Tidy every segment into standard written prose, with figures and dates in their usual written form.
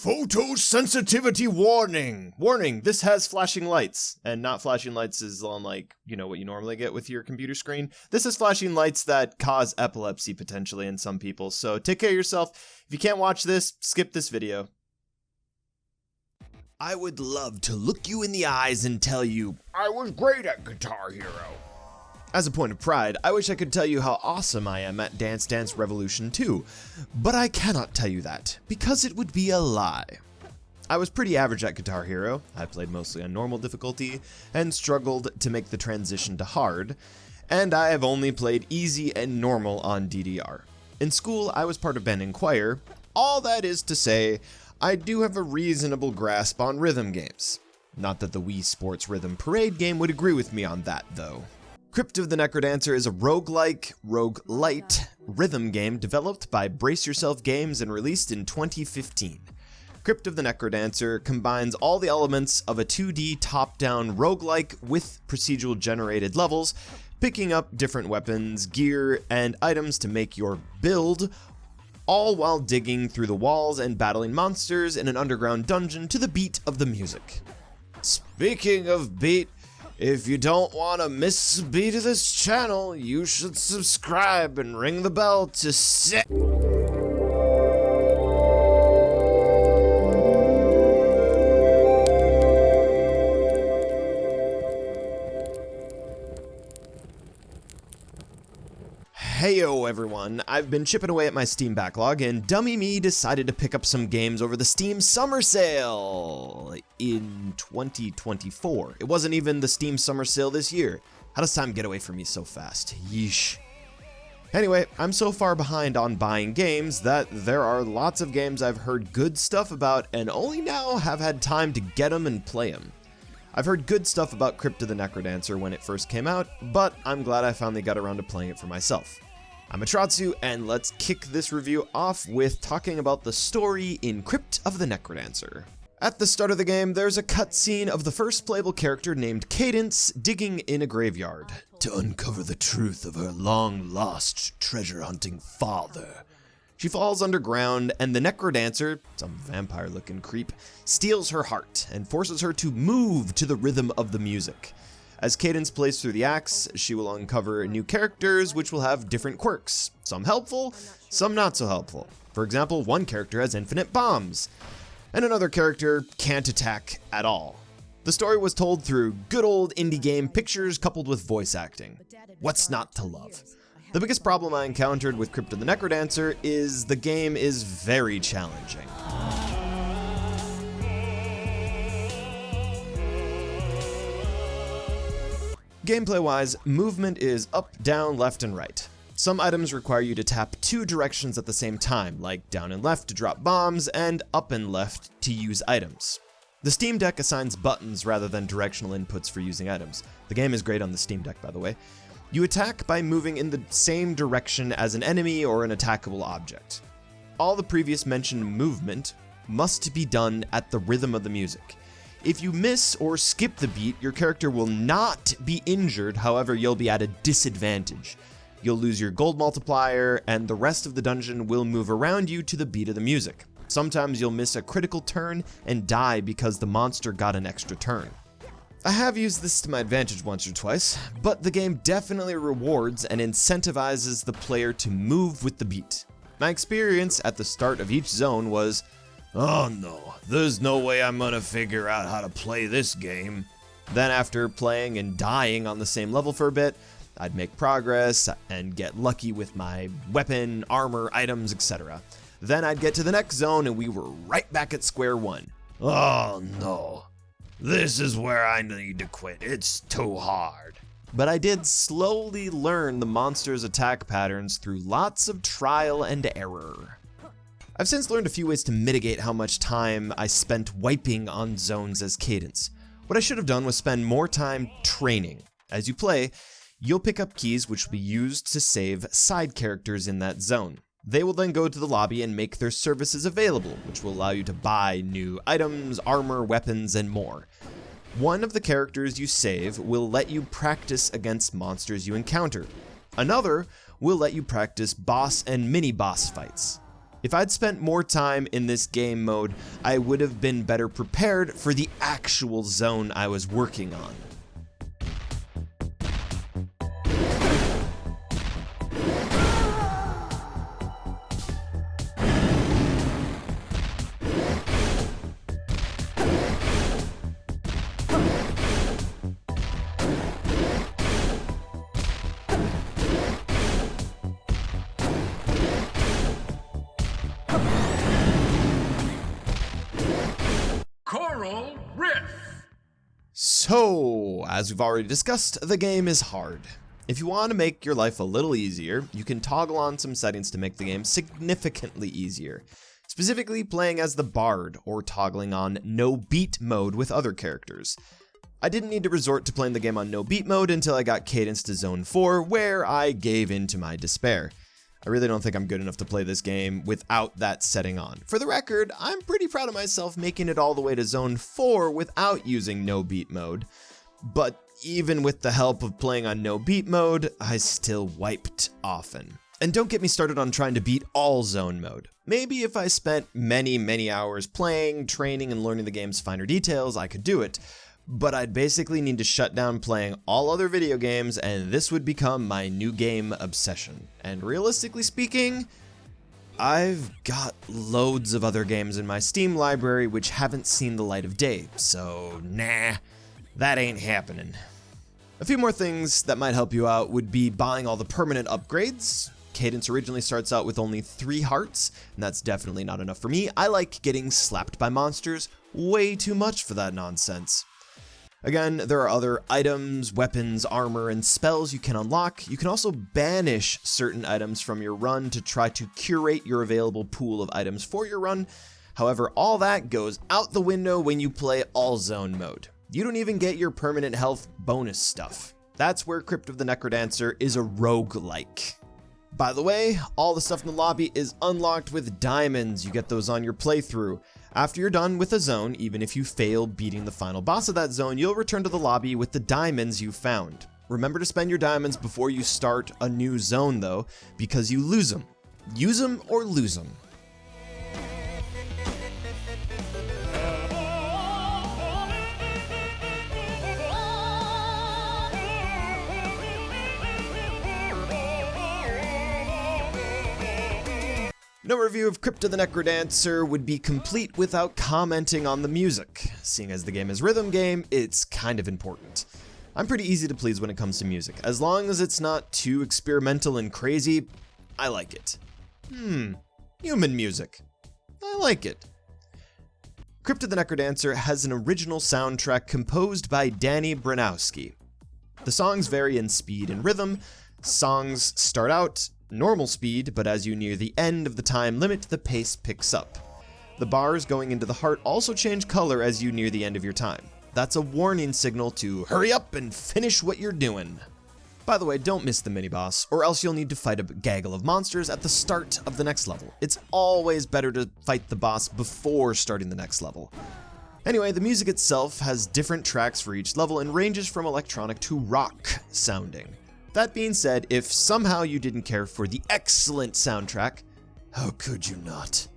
Photosensitivity warning! Warning, this has flashing lights. And not flashing lights is on like, what you normally get with your computer screen. This is flashing lights that cause epilepsy potentially in some people. So take care of yourself. If you can't watch this, skip this video. I would love to look you in the eyes and tell you, I was great at Guitar Hero. As a point of pride, I wish I could tell you how awesome I am at Dance Dance Revolution 2, but I cannot tell you that, because it would be a lie. I was pretty average at Guitar Hero, I played mostly on normal difficulty, and struggled to make the transition to hard, and I have only played easy and normal on DDR. In school, I was part of band and choir. All that is to say, I do have a reasonable grasp on rhythm games. Not that the Wii Sports Rhythm Parade game would agree with me on that, though. Crypt of the NecroDancer is a roguelike, roguelite rhythm game developed by Brace Yourself Games and released in 2015. Crypt of the NecroDancer combines all the elements of a 2D top-down roguelike with procedural generated levels, picking up different weapons, gear, and items to make your build, all while digging through the walls and battling monsters in an underground dungeon to the beat of the music. Speaking of beat, if you don't want to miss a beat of this channel, you should subscribe and ring the bell to sit. Heyo everyone, I've been chipping away at my Steam backlog and dummy me decided to pick up some games over the Steam Summer Sale in 2024. It wasn't even the Steam Summer Sale this year. How does time get away from me so fast? Yeesh. Anyway, I'm so far behind on buying games that there are lots of games I've heard good stuff about and only now have had time to get them and play them. I've heard good stuff about Crypt of the NecroDancer when it first came out, but I'm glad I finally got around to playing it for myself. I'm Atratzu, and let's kick this review off with talking about the story in Crypt of the NecroDancer. At the start of the game, there's a cutscene of the first playable character named Cadence digging in a graveyard to uncover the truth of her long-lost treasure-hunting father. She falls underground, and the NecroDancer, some vampire-looking creep, steals her heart and forces her to move to the rhythm of the music. As Cadence plays through the acts, she will uncover new characters which will have different quirks. Some helpful, some not so helpful. For example, one character has infinite bombs, and another character can't attack at all. The story was told through good old indie game pictures coupled with voice acting. What's not to love? The biggest problem I encountered with Crypt of the NecroDancer is the game is very challenging. Gameplay-wise, movement is up, down, left, and right. Some items require you to tap two directions at the same time, like down and left to drop bombs, and up and left to use items. The Steam Deck assigns buttons rather than directional inputs for using items. The game is great on the Steam Deck, by the way. You attack by moving in the same direction as an enemy or an attackable object. All the previous mentioned movement must be done at the rhythm of the music. If you miss or skip the beat, your character will not be injured, however, you'll be at a disadvantage. You'll lose your gold multiplier, and the rest of the dungeon will move around you to the beat of the music. Sometimes you'll miss a critical turn and die because the monster got an extra turn. I have used this to my advantage once or twice, but the game definitely rewards and incentivizes the player to move with the beat. My experience at the start of each zone was, oh no, there's no way I'm gonna figure out how to play this game. Then after playing and dying on the same level for a bit, I'd make progress and get lucky with my weapon, armor, items, etc. Then I'd get to the next zone and we were right back at square one. Oh no, this is where I need to quit, it's too hard. But I did slowly learn the monster's attack patterns through lots of trial and error. I've since learned a few ways to mitigate how much time I spent wiping on zones as Cadence. What I should have done was spend more time training. As you play, you'll pick up keys which will be used to save side characters in that zone. They will then go to the lobby and make their services available, which will allow you to buy new items, armor, weapons, and more. One of the characters you save will let you practice against monsters you encounter. Another will let you practice boss and mini-boss fights. If I'd spent more time in this game mode, I would have been better prepared for the actual zone I was working on. So, as we've already discussed, the game is hard. If you want to make your life a little easier, you can toggle on some settings to make the game significantly easier. Specifically playing as the Bard, or toggling on no beat mode with other characters. I didn't need to resort to playing the game on no beat mode until I got cadenced to Zone 4, where I gave in to my despair. I really don't think I'm good enough to play this game without that setting on. For the record, I'm pretty proud of myself making it all the way to Zone 4 without using no beat mode. But even with the help of playing on no beat mode, I still wiped often. And don't get me started on trying to beat all zone mode. Maybe if I spent many hours playing, training, and learning the game's finer details, I could do it. But I'd basically need to shut down playing all other video games, and this would become my new game obsession. And realistically speaking, I've got loads of other games in my Steam library which haven't seen the light of day, so nah, that ain't happening. A few more things that might help you out would be buying all the permanent upgrades. Cadence originally starts out with only 3 hearts, and that's definitely not enough for me. I like getting slapped by monsters way too much for that nonsense. Again, there are other items, weapons, armor, and spells you can unlock. You can also banish certain items from your run to try to curate your available pool of items for your run. However, all that goes out the window when you play all zone mode. You don't even get your permanent health bonus stuff. That's where Crypt of the NecroDancer is a roguelike. By the way, all the stuff in the lobby is unlocked with diamonds. You get those on your playthrough. After you're done with a zone, even if you fail beating the final boss of that zone, you'll return to the lobby with the diamonds you found. Remember to spend your diamonds before you start a new zone though, because you lose them. Use them or lose them. No review of Crypt of the NecroDancer would be complete without commenting on the music. Seeing as the game is a rhythm game, it's kind of important. I'm pretty easy to please when it comes to music. As long as it's not too experimental and crazy, I like it. Human music. I like it. Crypt of the NecroDancer has an original soundtrack composed by Danny Branowski. The songs vary in speed and rhythm. Songs start out normal speed, but as you near the end of the time limit, the pace picks up. The bars going into the heart also change color as you near the end of your time. That's a warning signal to hurry up and finish what you're doing. By the way, don't miss the mini-boss, or else you'll need to fight a gaggle of monsters at the start of the next level. It's always better to fight the boss before starting the next level. Anyway, the music itself has different tracks for each level and ranges from electronic to rock sounding. That being said, if somehow you didn't care for the excellent soundtrack, how could you not?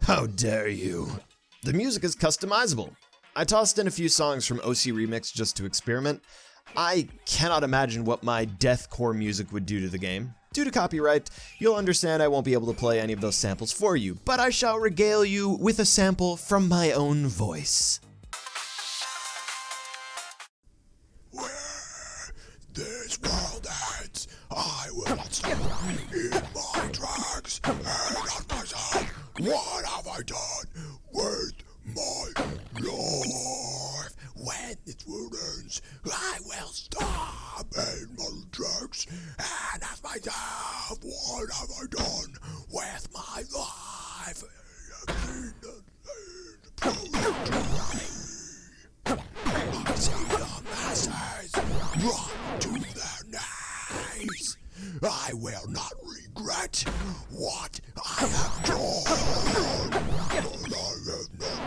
How dare you? The music is customizable. I tossed in a few songs from OC Remix just to experiment. I cannot imagine what my deathcore music would do to the game. Due to copyright, you'll understand I won't be able to play any of those samples for you, but I shall regale you with a sample from my own voice. This world ends, I will not stop in my tracks and ask myself, what have I done with my life? When this world ends, I will stop in my tracks and ask myself, what have I done with my life? I see the masses run to their knees. I will not regret what I have done. But I have not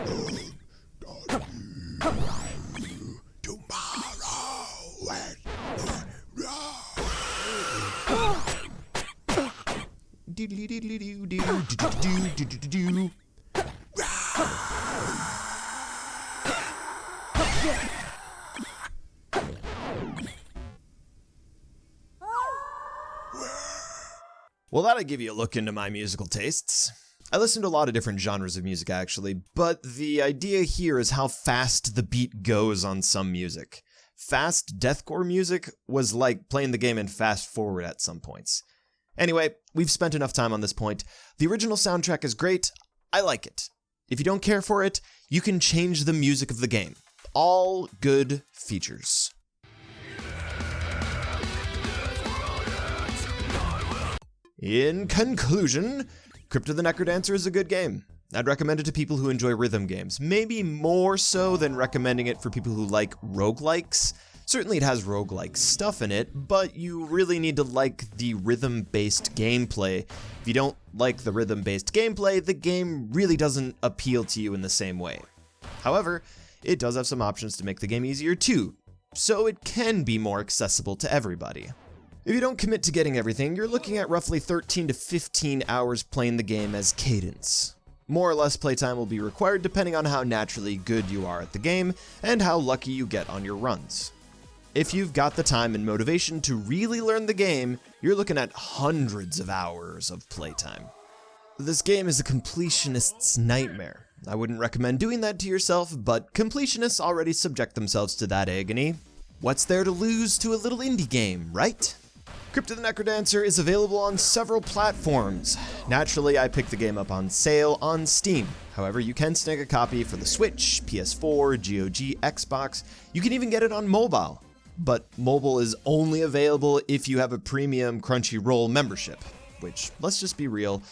done. Tomorrow is Well, that'll give you a look into my musical tastes. I listen to a lot of different genres of music actually, but the idea here is how fast the beat goes on some music. Fast deathcore music was like playing the game in fast forward at some points. Anyway, we've spent enough time on this point. The original soundtrack is great. I like it. If you don't care for it, you can change the music of the game. All good features. In conclusion, Crypt of the NecroDancer is a good game. I'd recommend it to people who enjoy rhythm games, maybe more so than recommending it for people who like roguelikes. Certainly it has roguelike stuff in it, but you really need to like the rhythm-based gameplay. If you don't like the rhythm-based gameplay, the game really doesn't appeal to you in the same way. However, it does have some options to make the game easier too, so it can be more accessible to everybody. If you don't commit to getting everything, you're looking at roughly 13 to 15 hours playing the game as cadence. More or less playtime will be required depending on how naturally good you are at the game and how lucky you get on your runs. If you've got the time and motivation to really learn the game, you're looking at hundreds of hours of playtime. This game is a completionist's nightmare. I wouldn't recommend doing that to yourself, but completionists already subject themselves to that agony. What's there to lose to a little indie game, right? Crypt of the NecroDancer is available on several platforms. Naturally, I picked the game up on sale on Steam. However, you can snag a copy for the Switch, PS4, GOG, Xbox. You can even get it on mobile. But mobile is only available if you have a premium Crunchyroll membership, which, let's just be real,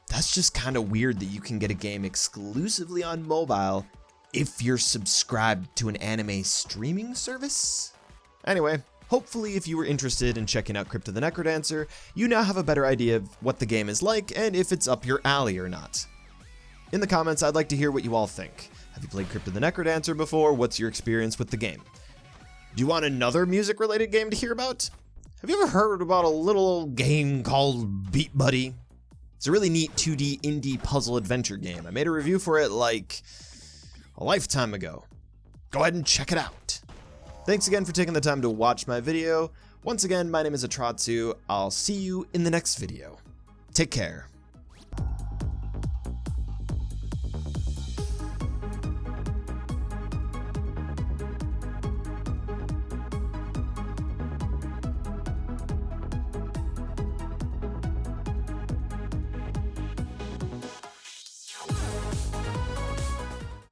that's just kind of weird that you can get a game exclusively on mobile if you're subscribed to an anime streaming service? Anyway, hopefully if you were interested in checking out Crypt of the NecroDancer, you now have a better idea of what the game is like and if it's up your alley or not. In the comments, I'd like to hear what you all think. Have you played Crypt of the NecroDancer before? What's your experience with the game? Do you want another music-related game to hear about? Have you ever heard about a little game called Beat Buddy? It's a really neat 2D indie puzzle adventure game. I made a review for it like a lifetime ago. Go ahead and check it out. Thanks again for taking the time to watch my video. Once again, my name is Atratzu. I'll see you in the next video. Take care.